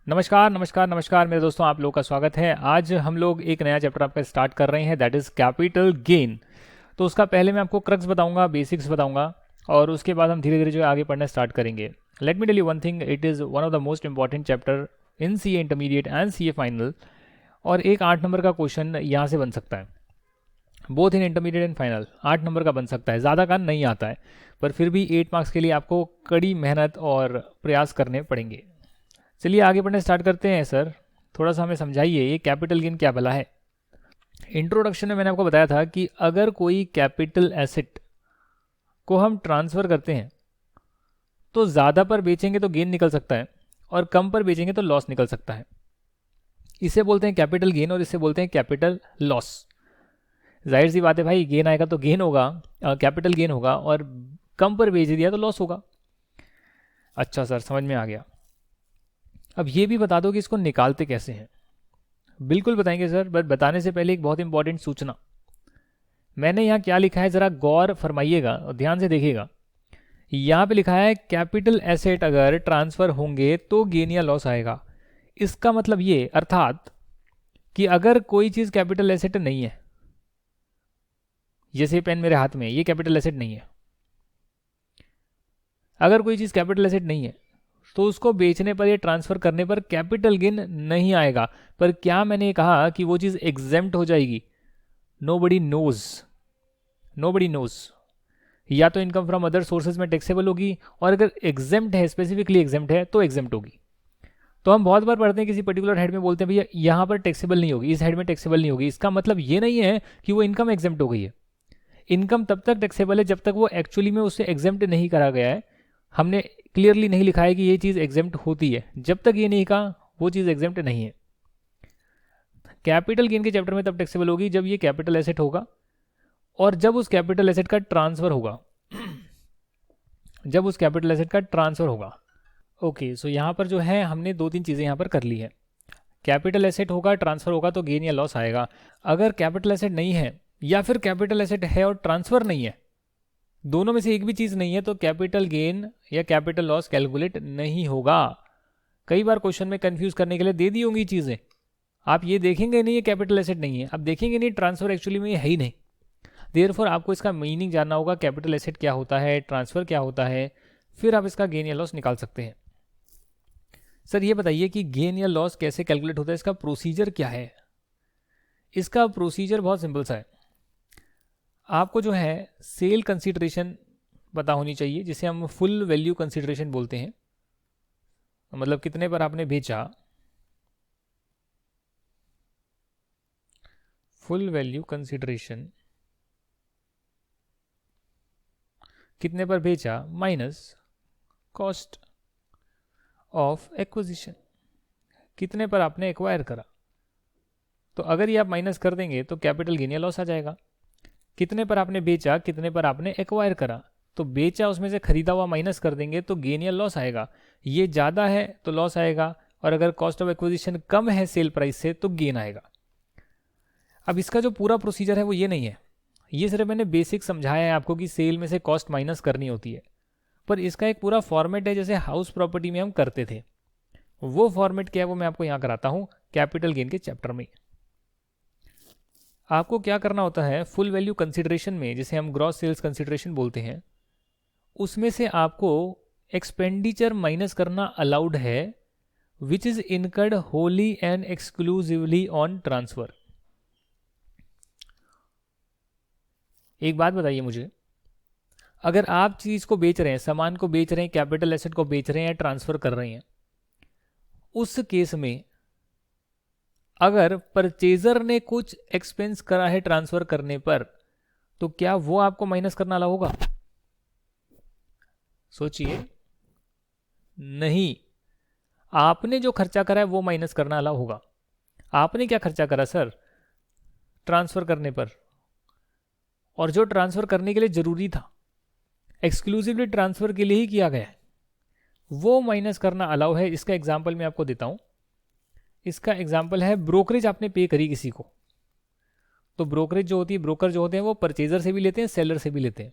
नमस्कार नमस्कार नमस्कार मेरे दोस्तों, आप लोगों का स्वागत है। आज हम लोग एक नया चैप्टर आपका स्टार्ट कर रहे हैं, दैट इज़ कैपिटल गेन। तो उसका पहले मैं आपको क्रक्स बताऊंगा, बेसिक्स बताऊंगा, और उसके बाद हम धीरे धीरे जो है आगे पढ़ना स्टार्ट करेंगे। Let me tell you one thing, it is one of the most important chapter in C A intermediate and C A final. और एक 8 नंबर का क्वेश्चन यहाँ से बन सकता है, both in intermediate and final. 8 number का बन सकता है, ज़्यादा का नहीं आता है, पर फिर भी 8 मार्क्स के लिए आपको कड़ी मेहनत और प्रयास करने पड़ेंगे। चलिए आगे बढ़ने स्टार्ट करते हैं। सर थोड़ा सा हमें समझाइए, ये कैपिटल गेन क्या भला है। इंट्रोडक्शन में मैंने आपको बताया था कि अगर कोई कैपिटल एसेट को हम ट्रांसफ़र करते हैं तो ज़्यादा पर बेचेंगे तो गेन निकल सकता है, और कम पर बेचेंगे तो लॉस निकल सकता है। इसे बोलते हैं कैपिटल गेन और इसे बोलते हैं कैपिटल लॉस। जाहिर सी बात है भाई, गेन आएगा तो गेन होगा, कैपिटल गेन होगा, और कम पर बेच दिया तो लॉस होगा। अच्छा सर, समझ में आ गया। अब ये भी बता दो कि इसको निकालते कैसे हैं। बिल्कुल बताएंगे सर, बट बताने से पहले एक बहुत इंपॉर्टेंट सूचना। मैंने यहाँ क्या लिखा है ज़रा गौर फरमाइएगा और ध्यान से देखिएगा। यहाँ पे लिखा है कैपिटल एसेट अगर ट्रांसफ़र होंगे तो गेन या लॉस आएगा। इसका मतलब ये, अर्थात कि अगर कोई चीज़ कैपिटल एसेट नहीं है, जैसे पेन मेरे हाथ में, ये कैपिटल एसेट नहीं है। अगर कोई चीज़ कैपिटल एसेट नहीं है तो उसको बेचने पर या ट्रांसफ़र करने पर कैपिटल गेन नहीं आएगा। पर क्या मैंने कहा कि वो चीज़ एग्जेम्प्ट हो जाएगी? Nobody knows, nobody knows. या तो इनकम फ्रॉम अदर सोर्सेज में टैक्सेबल होगी, और अगर एग्जेम्प्ट है, स्पेसिफिकली एग्जेम्प्ट है, तो एग्जेम्प्ट होगी। तो हम बहुत बार पढ़ते हैं किसी पर्टिकुलर हेड में, बोलते हैं भैया यहाँ पर टैक्सेबल नहीं होगी, इस हेड में टैक्सेबल नहीं होगी। इसका मतलब ये नहीं है कि वो इनकम एग्जेम्प्ट हो गई है। इनकम तब तक टैक्सेबल है जब तक वो एक्चुअली में उससे एग्जेम्प्ट नहीं करा गया है। हमने क्लियरली नहीं लिखा है कि ये चीज़ एग्जेम्प्ट होती है। जब तक ये नहीं कहा वो चीज़ एग्जेम्प्ट नहीं है। कैपिटल गेन के चैप्टर में तब टैक्सेबल होगी जब ये कैपिटल एसेट होगा, और जब उस कैपिटल एसेट का ट्रांसफ़र होगा। जब उस कैपिटल एसेट का ट्रांसफ़र होगा। ओके, सो यहाँ पर जो है हमने 2-3 चीज़ें यहाँ पर कर ली है। कैपिटल एसेट होगा, ट्रांसफ़र होगा तो गेन या लॉस आएगा। अगर कैपिटल एसेट नहीं है, या फिर कैपिटल एसेट है और ट्रांसफ़र नहीं है, दोनों में से एक भी चीज़ नहीं है, तो कैपिटल गेन या कैपिटल लॉस कैलकुलेट नहीं होगा। कई बार क्वेश्चन में कंफ्यूज करने के लिए दे दी होंगी चीज़ें। आप ये देखेंगे नहीं ये कैपिटल एसेट नहीं है, आप देखेंगे नहीं ट्रांसफ़र एक्चुअली में ये है ही नहीं। देयरफॉर आपको इसका मीनिंग जानना होगा, कैपिटल एसेट क्या होता है, ट्रांसफ़र क्या होता है, फिर आप इसका गेन या लॉस निकाल सकते हैं। सर ये बताइए कि गेन या लॉस कैसे कैलकुलेट होता है, इसका प्रोसीजर क्या है। इसका प्रोसीजर बहुत सिंपल सा है। आपको जो है सेल कंसीडरेशन पता होनी चाहिए, जिसे हम फुल वैल्यू कंसीडरेशन बोलते हैं। मतलब कितने पर आपने बेचा, फुल वैल्यू कंसीडरेशन, कितने पर बेचा माइनस कॉस्ट ऑफ एक्विजिशन, कितने पर आपने एक्वायर करा। तो अगर ये आप माइनस कर देंगे तो कैपिटल गेन या लॉस आ जाएगा। कितने पर आपने बेचा, कितने पर आपने एक्वायर करा, तो बेचा उसमें से खरीदा हुआ माइनस कर देंगे तो गेन या लॉस आएगा। ये ज़्यादा है तो लॉस आएगा, और अगर कॉस्ट ऑफ एक्विजिशन कम है सेल प्राइस से तो गेन आएगा। अब इसका जो पूरा प्रोसीजर है वो ये नहीं है, ये सिर्फ मैंने बेसिक समझाया है आपको कि सेल में से कॉस्ट माइनस करनी होती है। पर इसका एक पूरा फॉर्मेट है, जैसे हाउस प्रॉपर्टी में हम करते थे। वो फॉर्मेट क्या है वो मैं आपको यहाँ कराता हूँ कैपिटल गेन के चैप्टर में। आपको क्या करना होता है, फुल वैल्यू कंसिडरेशन में, जिसे हम ग्रॉस सेल्स कंसिडरेशन बोलते हैं, उसमें से आपको एक्सपेंडिचर माइनस करना अलाउड है, which is incurred Holi and exclusively on transfer. एक बात बताइए मुझे, अगर आप चीज को बेच रहे हैं, सामान को बेच रहे हैं, कैपिटल एसेट को बेच रहे हैं या ट्रांसफर कर रहे हैं, उस केस में अगर परचेजर ने कुछ एक्सपेंस करा है ट्रांसफर करने पर, तो क्या वो आपको माइनस करना अलाउ होगा? सोचिए, नहीं। आपने जो खर्चा करा है वो माइनस करना अलाउ होगा। आपने क्या खर्चा करा सर ट्रांसफर करने पर, और जो ट्रांसफर करने के लिए जरूरी था, एक्सक्लूसिवली ट्रांसफर के लिए ही किया गया है, वो माइनस करना अलाउ है। इसका एग्जांपल मैं आपको देता हूं। इसका एग्जाम्पल है, ब्रोकरेज आपने पे करी किसी को, तो ब्रोकरेज जो होती है, ब्रोकर जो होते हैं वो परचेजर से भी लेते हैं, सेलर से भी लेते हैं।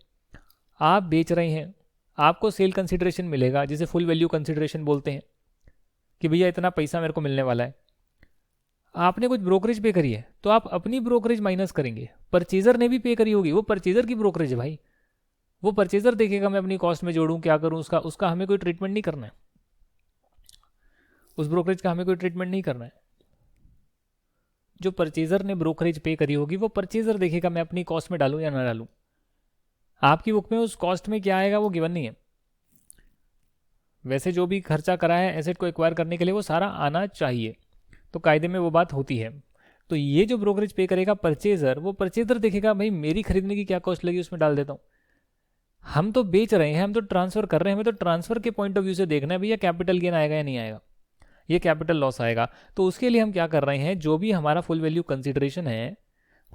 आप बेच रहे हैं, आपको सेल कंसिडरेशन मिलेगा, जिसे फुल वैल्यू कंसिडरेशन बोलते हैं। कि भैया इतना पैसा मेरे को मिलने वाला है, आपने कुछ ब्रोकरेज पे करी है तो आप अपनी ब्रोकरेज माइनस करेंगे, परचेजर ने भी पे करी होगी, वो परचेजर की ब्रोकरेज है भाई, वो परचेजर देखेगा मैं अपनी कॉस्ट में जोड़ूं क्या करूं, उसका उसका हमें कोई ट्रीटमेंट नहीं करना है, उस ब्रोकरेज का हमें कोई ट्रीटमेंट नहीं करना है। जो परचेजर ने ब्रोकरेज पे करी होगी वो परचेजर देखेगा मैं अपनी कॉस्ट में डालूं या ना डालूं। आपकी बुक में उस कॉस्ट में क्या आएगा वो गिवन नहीं है। वैसे जो भी खर्चा करा है एसेट को एक्वायर करने के लिए वो सारा आना चाहिए, तो कायदे में वो बात होती है। तो ये जो ब्रोकरेज पे करेगा परचेजर, वो परचेजर देखेगा भाई मेरी खरीदने की क्या कॉस्ट लगी उसमें डाल देता हूँ। हम तो बेच रहे हैं, हम तो ट्रांसफर कर रहे हैं, हमें तो ट्रांसफर के पॉइंट ऑफ व्यू से देखना है भैया कैपिटल गेन आएगा या नहीं आएगा, ये कैपिटल लॉस आएगा। तो उसके लिए हम क्या कर रहे हैं, जो भी हमारा फुल वैल्यू कंसिडरेशन है,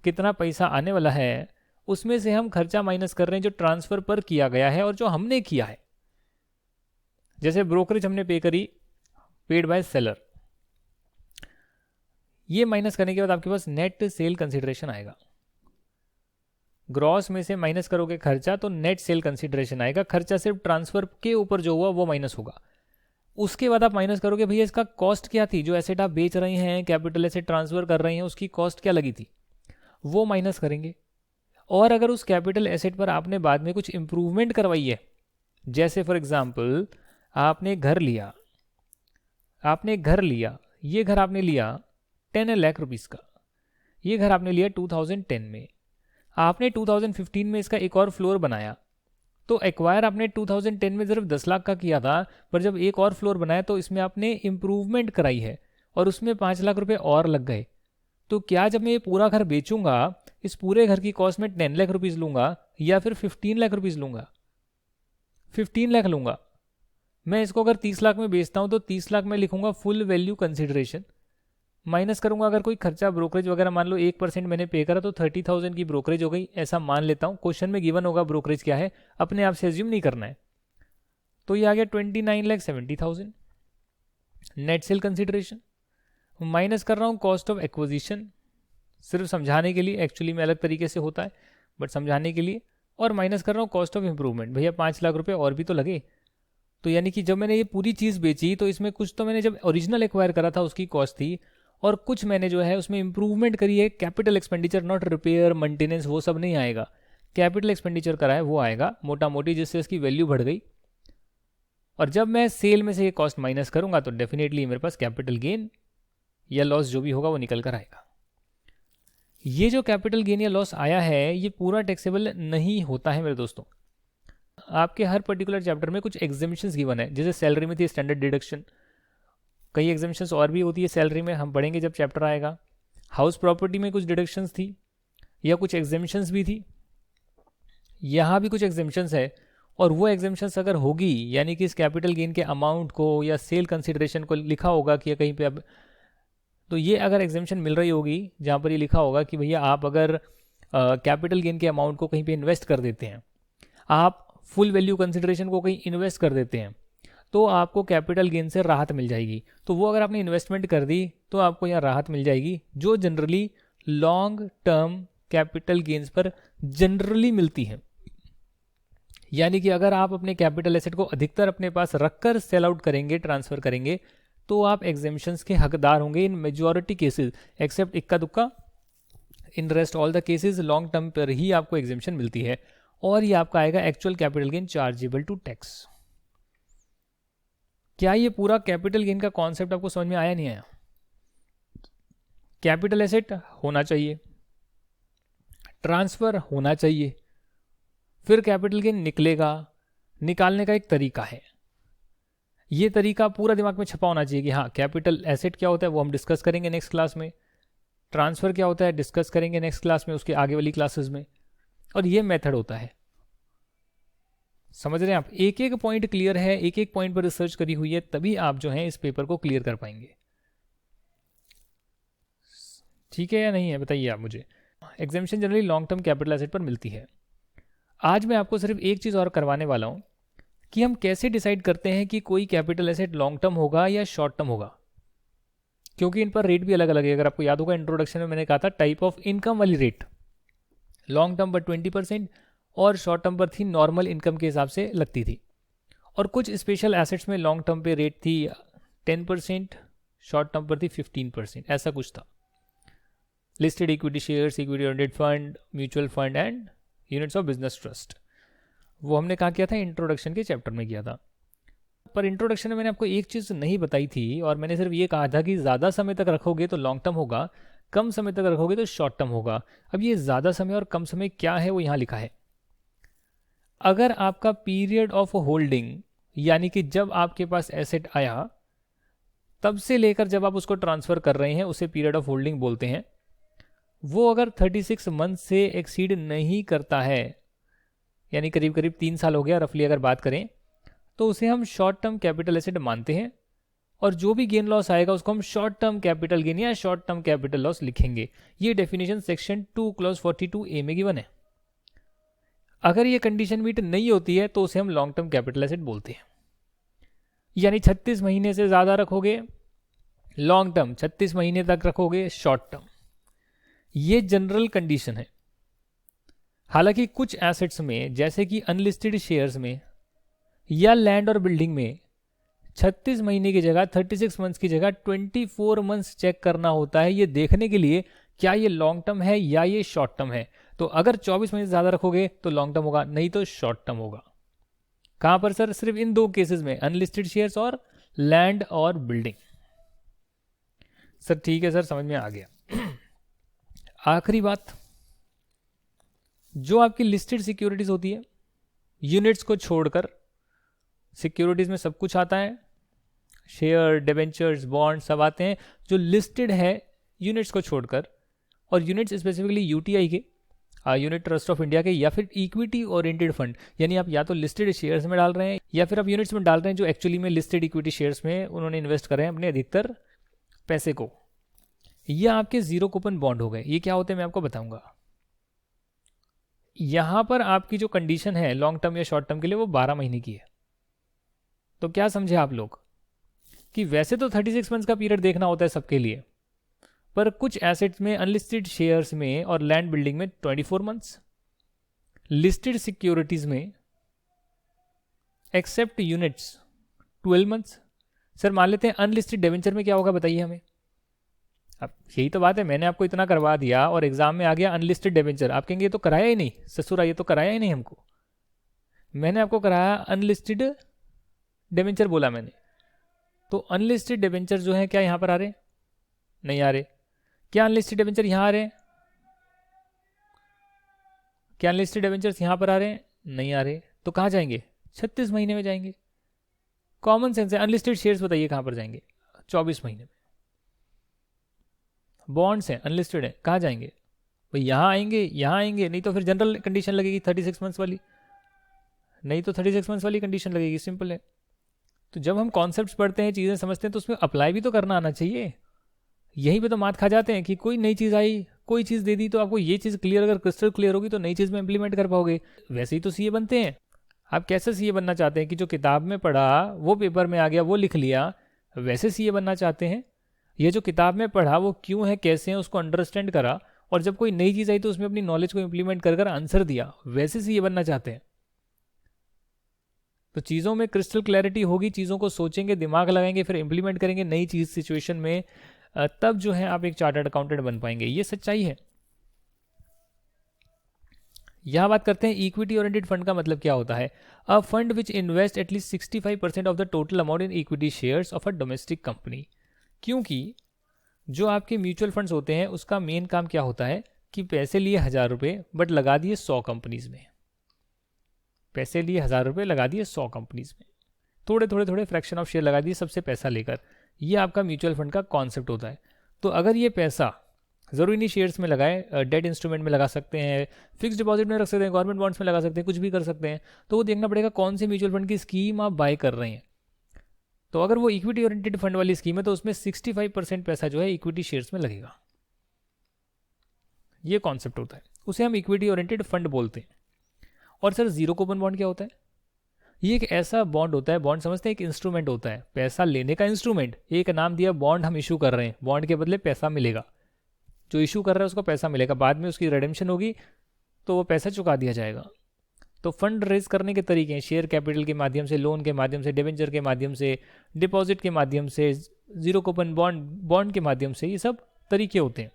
कितना पैसा आने वाला है, उसमें से हम खर्चा माइनस कर रहे हैं जो ट्रांसफर पर किया गया है और जो हमने किया है। जैसे ब्रोकरेज हमने पे करी, पेड बाय सेलर, ये माइनस करने के बाद आपके पास नेट सेल कंसिडरेशन आएगा। ग्रॉस में से माइनस करोगे खर्चा तो नेट सेल कंसिडरेशन आएगा। खर्चा सिर्फ ट्रांसफर के ऊपर जो हुआ वो माइनस होगा। उसके बाद आप माइनस करोगे भैया इसका कॉस्ट क्या थी, जो एसेट आप बेच रहे हैं, कैपिटल एसेट ट्रांसफर कर रहे हैं, उसकी कॉस्ट क्या लगी थी, वो माइनस करेंगे। और अगर उस कैपिटल एसेट पर आपने बाद में कुछ इंप्रूवमेंट करवाई है, जैसे फॉर एग्जांपल आपने घर लिया, ये घर आपने लिया 10 लाख रुपीस का, ये घर आपने लिया 2010 में, आपने 2015 में इसका एक और फ्लोर बनाया, तो एक्वायर आपने 2010 में सिर्फ 10 लाख का किया था, पर जब एक और फ्लोर बनाया तो इसमें आपने इंप्रूवमेंट कराई है और उसमें 5 लाख रुपए और लग गए। तो क्या जब मैं ये पूरा घर बेचूंगा, इस पूरे घर की कॉस्ट में 10 लाख रुपीज़ लूंगा या फिर 15 लाख रुपीज़ लूंगा? 15 लाख लूंगा। मैं इसको अगर 30 लाख में बेचता हूं तो 30 लाख में लिखूंगा फुल वैल्यू कंसिडरेशन, माइनस करूंगा अगर कोई खर्चा ब्रोकरेज वगैरह, मान लो 1% मैंने पे करा तो 30,000 की ब्रोकरेज हो गई, ऐसा मान लेता हूं। क्वेश्चन में गिवन होगा ब्रोकरेज क्या है, अपने आप से एज्यूम नहीं करना है। तो ये आ गया 29,70,000 नेट सेल कंसिडरेशन। माइनस कर रहा हूं कॉस्ट ऑफ एक्विजिशन, सिर्फ समझाने के लिए, एक्चुअली में अलग तरीके से होता है बट समझाने के लिए। और माइनस कर रहा हूं कॉस्ट ऑफ इंप्रूवमेंट, भैया 5 लाख रुपए और भी तो लगे। तो यानी कि जब मैंने ये पूरी चीज़ बेची तो इसमें कुछ तो मैंने जब ओरिजिनल एक्वायर करा था उसकी कॉस्ट थी, और कुछ मैंने जो है उसमें इंप्रूवमेंट करी है। Capital expenditure, not repair maintenance, वो सब नहीं आएगा, कैपिटल एक्सपेंडिचर करा है वो आएगा मोटा मोटी, जिससे इसकी वैल्यू बढ़ गई। और जब मैं सेल में से ये कॉस्ट माइनस करूंगा तो डेफिनेटली मेरे पास कैपिटल गेन या लॉस जो भी होगा वो निकल कर आएगा। ये जो कैपिटल गेन या लॉस आया है ये पूरा टैक्सेबल नहीं होता है मेरे दोस्तों। आपके हर पर्टिकुलर चैप्टर में कुछ एग्जेम्पशंस गिवन है, जैसे सैलरी में थी स्टैंडर्ड डिडक्शन, कई एग्जेम्पशंस और भी होती है सैलरी में, हम पढ़ेंगे जब चैप्टर आएगा। हाउस प्रॉपर्टी में कुछ डिडक्शंस थी या कुछ एग्जेम्पशंस भी थी, यहाँ भी कुछ एग्जेम्पशंस है। और वो एग्जेम्पशंस अगर होगी, यानी कि इस कैपिटल गेन के अमाउंट को या सेल कंसिडरेशन को लिखा होगा कि कहीं पे, अब तो ये अगर एग्जेम्पशन मिल रही होगी जहाँ पर ये लिखा होगा कि भैया आप अगर कैपिटल गेन के अमाउंट को कहीं पे इन्वेस्ट कर देते हैं, आप फुल वैल्यू कंसिडरेशन को कहीं इन्वेस्ट कर देते हैं, तो आपको कैपिटल गेन से राहत मिल जाएगी। तो वो अगर आपने इन्वेस्टमेंट कर दी तो आपको यहाँ राहत मिल जाएगी, जो generally long term capital gains पर जनरली मिलती है। यानी कि अगर आप अपने कैपिटल एसेट को अधिकतर अपने पास रखकर सेल आउट करेंगे, ट्रांसफर करेंगे, तो आप एग्जेम्पशंस के हकदार होंगे इन मेजॉरिटी केसेस, एक्सेप्ट इक्का दुक्का। In rest all the cases long term पर ही आपको एग्जेम्पशन मिलती है। और ये आपका आएगा actual capital gain chargeable to tax. क्या ये पूरा कैपिटल गेन का कॉन्सेप्ट आपको समझ में आया नहीं आया? कैपिटल एसेट होना चाहिए, ट्रांसफर होना चाहिए, फिर कैपिटल गेन निकलेगा, निकालने का एक तरीका है। ये तरीका पूरा दिमाग में छपा होना चाहिए कि हाँ कैपिटल एसेट क्या होता है वो हम डिस्कस करेंगे नेक्स्ट क्लास में, ट्रांसफर क्या होता है डिस्कस करेंगे नेक्स्ट क्लास में, उसके आगे वाली क्लासेस में। और ये मेथड होता है, समझ रहे हैं आप? एक एक पॉइंट क्लियर है, एक एक पॉइंट पर रिसर्च करी हुई है, तभी आप जो है इस पेपर को क्लियर कर पाएंगे। ठीक है या नहीं है बताइए आप मुझे। Exemption generally long term capital asset पर मिलती है। आज मैं आपको सिर्फ एक चीज़ और करवाने वाला हूं कि हम कैसे डिसाइड करते हैं कि कोई कैपिटल एसेट लॉन्ग टर्म होगा या शॉर्ट टर्म होगा, क्योंकि इन पर रेट भी अलग अलग है। अगर आपको याद होगा इंट्रोडक्शन में मैंने कहा था टाइप ऑफ इनकम वाली रेट, लॉन्ग टर्म पर 20% और शॉर्ट टर्म पर थी नॉर्मल इनकम के हिसाब से लगती थी। और कुछ स्पेशल एसेट्स में लॉन्ग टर्म पे रेट थी 10%, शॉर्ट टर्म पर थी 15%, ऐसा कुछ था। Listed equity shares, equity oriented fund, mutual fund and units of business trust, वो हमने कहा किया था, इंट्रोडक्शन के चैप्टर में किया था। पर इंट्रोडक्शन में मैंने आपको एक चीज़ नहीं बताई थी, और मैंने सिर्फ ये कहा था कि ज़्यादा समय तक रखोगे तो लॉन्ग टर्म होगा, कम समय तक रखोगे तो शॉर्ट टर्म होगा। अब ये ज़्यादा समय और कम समय क्या है वो यहाँ लिखा है। अगर आपका पीरियड ऑफ होल्डिंग, यानी कि जब आपके पास एसेट आया तब से लेकर जब आप उसको ट्रांसफ़र कर रहे हैं, उसे पीरियड ऑफ होल्डिंग बोलते हैं, वो अगर 36 मंथ से एक्सीड नहीं करता है, यानी करीब करीब 3 साल हो गया रफली अगर बात करें, तो उसे हम शॉर्ट टर्म कैपिटल एसेट मानते हैं, और जो भी गेन लॉस आएगा उसको हम शॉर्ट टर्म कैपिटल गेन या शॉर्ट टर्म कैपिटल लॉस लिखेंगे। ये डेफिनेशन सेक्शन 2 क्लॉज 42A में गिवन है। अगर ये कंडीशन मीट नहीं होती है तो उसे हम लॉन्ग टर्म कैपिटल एसेट बोलते हैं। यानी 36 महीने से ज़्यादा रखोगे लॉन्ग टर्म, 36 महीने तक रखोगे शॉर्ट टर्म। ये जनरल कंडीशन है। हालांकि कुछ एसेट्स में, जैसे कि अनलिस्टेड शेयर्स में या लैंड और बिल्डिंग में, 36 महीने की जगह 36 मंथ्स की जगह 24 मंथ्स चेक करना होता है, ये देखने के लिए क्या ये लॉन्ग टर्म है या ये शॉर्ट टर्म है। तो अगर 24 महीने से ज़्यादा रखोगे तो लॉन्ग टर्म होगा, नहीं तो शॉर्ट टर्म होगा। कहाँ पर सर? सिर्फ इन दो केसेस में, अनलिस्टेड शेयर्स और लैंड और बिल्डिंग। सर ठीक है सर, समझ में आ गया। आखिरी बात, जो आपकी लिस्टेड सिक्योरिटीज होती है, यूनिट्स को छोड़कर सिक्योरिटीज में सब कुछ आता है, शेयर, डिबेंचर्स, बॉन्ड सब आते हैं। जो लिस्टेड है यूनिट्स को छोड़कर, और यूनिट्स स्पेसिफिकली यूटीआई के, यूनिट ट्रस्ट ऑफ इंडिया के, या फिर इक्विटी ओरिएंटेड फंड, यानी आप या तो लिस्टेड शेयर्स में डाल रहे हैं या फिर आप यूनिट्स में डाल रहे हैं जो एक्चुअली में लिस्टेड इक्विटी शेयर्स में उन्होंने इन्वेस्ट कर रहे हैं अपने अधिकतर पैसे को। ये आपके जीरो कूपन बॉन्ड हो गए। ये क्या होते हैं मैं आपको बताऊंगा। यहां पर आपकी जो कंडीशन है लॉन्ग टर्म या शॉर्ट टर्म के लिए, वो 12 महीने की है। तो क्या समझे आप लोग कि वैसे तो 36 मंथ्स का पीरियड देखना होता है सबके लिए, पर कुछ एसेट्स में, अनलिस्टेड शेयर्स में और लैंड बिल्डिंग में 24 मंथ्स, लिस्टेड सिक्योरिटीज में एक्सेप्ट यूनिट्स 12 मंथ्स। सर मान लेते हैं अनलिस्टेड डिवेंचर में क्या होगा बताइए हमें। अब यही तो बात है, मैंने आपको इतना करवा दिया और एग्जाम में आ गया अनलिस्टेड डिवेंचर, आप कहेंगे ये तो कराया ही नहीं ससुरा, ये तो कराया ही नहीं हमको। मैंने आपको कराया अनलिस्टेड डिवेंचर बोला मैंने, तो अनलिस्टेड डिवेंचर जो है क्या यहां पर आ रहे? नहीं आ रहे। क्या अनलिस्टेड डिवेंचर यहां आ रहे हैं? क्या अनलिस्टेड डिवेंचर्स यहां पर आ रहे हैं? नहीं आ रहे। तो कहां जाएंगे? 36 महीने में जाएंगे। कॉमन सेंस है। अनलिस्टेड शेयर्स बताइए कहां पर जाएंगे? 24 महीने में। बॉन्ड्स हैं, अनलिस्टेड है, कहां जाएंगे भाई? यहां आएंगे, यहां आएंगे, नहीं तो फिर जनरल कंडीशन लगेगी 36 मंथ्स वाली, नहीं तो 36 मंथ्स वाली कंडीशन लगेगी। सिंपल है। तो जब हम कॉन्सेप्ट्स पढ़ते हैं, चीज़ें समझते हैं, तो उसमें अप्लाई भी तो करना आना चाहिए। यहीं पे तो मात खा जाते हैं कि कोई नई चीज़ आई, कोई चीज़ दे दी, तो आपको ये चीज़ क्लियर, अगर क्रिस्टल क्लियर होगी तो नई चीज़ में इंप्लीमेंट कर पाओगे। वैसे ही तो सीए बनते हैं। आप कैसे सीए बनना चाहते हैं कि जो किताब में पढ़ा वो पेपर में आ गया, वो लिख लिया, वैसे सीए बनना चाहते हैं? ये जो किताब में पढ़ा वो क्यों है, कैसे है, उसको अंडरस्टैंड करा, और जब कोई नई चीज़ आई तो उसमें अपनी नॉलेज को इंप्लीमेंट कर आंसर दिया, वैसे सीए बनना चाहते हैं? तो चीज़ों में क्रिस्टल क्लैरिटी होगी, चीज़ों को सोचेंगे, दिमाग लगाएंगे, फिर इंप्लीमेंट करेंगे नई चीज़ सिचुएशन में, तब जो है आप एक चार्टर्ड अकाउंटेंट बन पाएंगे। ये सच्चाई है। यहां बात करते हैं इक्विटी ओरिएंटेड फंड का मतलब क्या होता है। A fund which invest at least 65% of the total amount in equity shares of a domestic company. क्योंकि जो आपके म्यूचुअल फंड्स होते हैं उसका मेन काम क्या होता है कि पैसे लिए 1000 रुपये बट लगा दिए 100 कंपनीज में। पैसे लिए 1000 रुपये लगा दिए 100 कंपनीज में, थोड़े फ्रैक्शन ऑफ शेयर लगा दिए सबसे पैसा लेकर। ये आपका म्यूचुअल फंड का कॉन्सेप्ट होता है। तो अगर ये पैसा ज़रूरी नहीं शेयर्स में लगाए, डेट इंस्ट्रूमेंट में लगा सकते हैं, फिक्स डिपॉजिट में रख सकते हैं, गवर्नमेंट बॉन्ड्स में लगा सकते हैं, कुछ भी कर सकते हैं। तो वो देखना पड़ेगा कौन से म्यूचुअल फंड की स्कीम आप बाय कर रहे हैं। तो अगर वो इक्विटी ओरिएंटेड फंड वाली स्कीम है तो उसमें 65% पैसा जो है इक्विटी शेयर्स में लगेगा। ये कॉन्सेप्ट होता है, उसे हम इक्विटी ओरिएंटेड फंड बोलते हैं। और सर जीरो कूपन बॉन्ड क्या होता है? ये एक ऐसा बॉन्ड होता है, बॉन्ड समझते हैं, एक इंस्ट्रूमेंट होता है, पैसा लेने का इंस्ट्रूमेंट। एक नाम दिया बॉन्ड, हम इशू कर रहे हैं, बॉन्ड के बदले पैसा मिलेगा, जो इशू कर रहा है उसको पैसा मिलेगा, बाद में उसकी रिडेम्पशन होगी तो वो पैसा चुका दिया जाएगा। तो फंड रेज करने के तरीके हैं शेयर कैपिटल के माध्यम से, लोन के माध्यम से, डिवेंचर के माध्यम से, डिपॉजिट के माध्यम से, जीरो कूपन बॉन्ड के माध्यम से, ये सब तरीके होते हैं।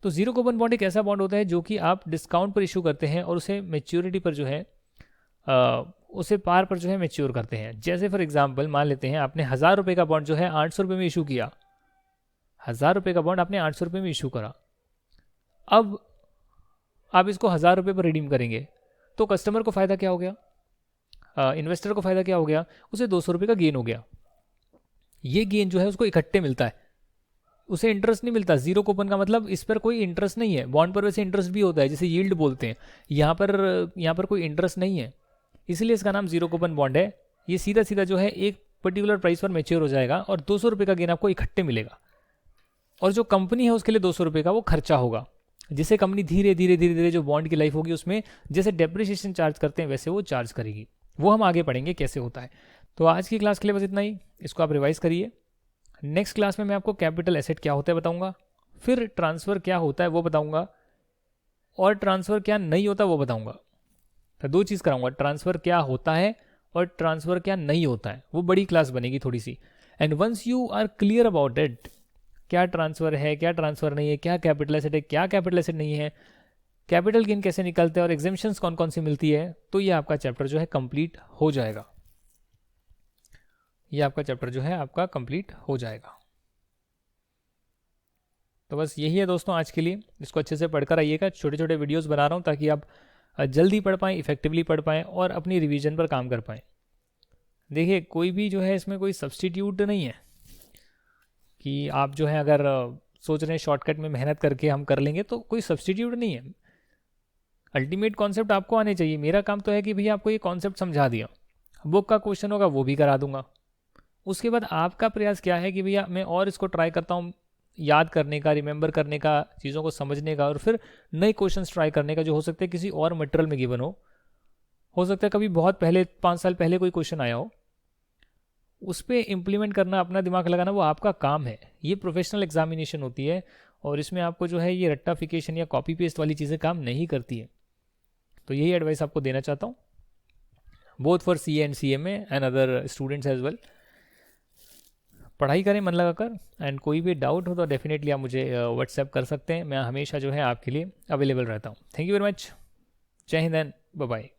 तो जीरो कूपन बॉन्ड एक ऐसा बॉन्ड होता है जो कि आप डिस्काउंट पर इशू करते हैं और उसे मैच्योरिटी पर जो है उसे पार पर जो है मैच्योर करते हैं। जैसे फॉर एग्जांपल मान लेते हैं आपने 1000 रुपये का बॉन्ड जो है 800 रुपये में इशू किया, 1000 रुपये का बॉन्ड आपने 800 रुपये में इशू करा। अब आप इसको 1000 रुपये पर रिडीम करेंगे तो कस्टमर को फ़ायदा क्या हो गया, इन्वेस्टर को फ़ायदा क्या हो गया, उसे 200 रुपये का गेन हो गया। ये गेन जो है उसको इकट्ठे मिलता है, उसे इंटरेस्ट नहीं मिलता। जीरो कूपन का मतलब इस पर कोई इंटरेस्ट नहीं है। बॉन्ड पर वैसे इंटरेस्ट भी होता है जिसे यील्ड बोलते हैं, यहाँ पर कोई इंटरेस्ट नहीं है, इसलिए इसका नाम जीरो कूपन बॉन्ड है। ये सीधा सीधा जो है एक पर्टिकुलर प्राइस पर मैच्योर हो जाएगा और 200 रुपये का गेन आपको इकट्ठे मिलेगा। और जो कंपनी है उसके लिए 200 रुपये का वो खर्चा होगा, जिसे कंपनी धीरे धीरे जो बॉन्ड की लाइफ होगी उसमें जैसे डेप्रिसिएशन चार्ज करते हैं वैसे वो चार्ज करेगी। वो हम आगे पढ़ेंगे कैसे होता है। तो आज की क्लास के लिए बस इतना ही, इसको आप रिवाइज करिए। नेक्स्ट क्लास में मैं आपको कैपिटल एसेट क्या होता है बताऊंगा, फिर ट्रांसफ़र क्या होता है वो बताऊंगा, और ट्रांसफ़र क्या नहीं होता वो बताऊंगा। तो 2 चीज़ कराऊंगा, ट्रांसफ़र क्या होता है और ट्रांसफ़र क्या नहीं होता है। वो बड़ी क्लास बनेगी थोड़ी सी। And once you are clear about it, क्या ट्रांसफ़र है, क्या ट्रांसफ़र नहीं है, क्या कैपिटल एसेट है, क्या कैपिटल एसेट नहीं है, कैपिटल गेन कैसे निकलते हैं और एग्जेम्पशंस कौन कौन सी मिलती है, तो ये आपका चैप्टर जो है कंप्लीट हो जाएगा। ये आपका चैप्टर जो है आपका कंप्लीट हो जाएगा। तो बस यही है दोस्तों आज के लिए। इसको अच्छे से पढ़कर आइएगा। छोटे छोटे वीडियोस बना रहा हूँ ताकि आप जल्दी पढ़ पाएँ, इफेक्टिवली पढ़ पाएँ और अपनी रिवीजन पर काम कर पाएँ। देखिए कोई भी जो है इसमें कोई सब्स्टिट्यूट नहीं है कि आप जो है अगर सोच रहे हैं शॉर्टकट में मेहनत करके हम कर लेंगे, तो कोई सब्स्टिट्यूट नहीं है। अल्टीमेट कॉन्सेप्ट आपको आने चाहिए। मेरा काम तो है कि भैया आपको ये कॉन्सेप्ट समझा दिया, बुक का क्वेश्चन होगा वो भी करा दूंगा। उसके बाद आपका प्रयास क्या है कि भैया मैं और इसको ट्राई करता हूँ याद करने का, रिमेंबर करने का, चीज़ों को समझने का, और फिर नए क्वेश्चंस ट्राई करने का जो हो सकता है किसी और मटेरियल में गिवन हो सकता है कभी बहुत पहले 5 साल पहले कोई क्वेश्चन आया हो, उस पर इम्प्लीमेंट करना, अपना दिमाग लगाना वो आपका काम है। ये प्रोफेशनल एग्जामिनेशन होती है और इसमें आपको जो है ये रट्टाफिकेशन या कॉपी पेस्ट वाली चीज़ें काम नहीं करती है। तो यही एडवाइस आपको देना चाहता हूँ, both for CA and CMA and other students as well. पढ़ाई करें मन लगाकर, एंड कोई भी डाउट हो तो डेफिनेटली आप मुझे व्हाट्सएप कर सकते हैं। मैं हमेशा जो है आपके लिए अवेलेबल रहता हूँ। Thank you very much. जय हिंद एंड बाय बाय।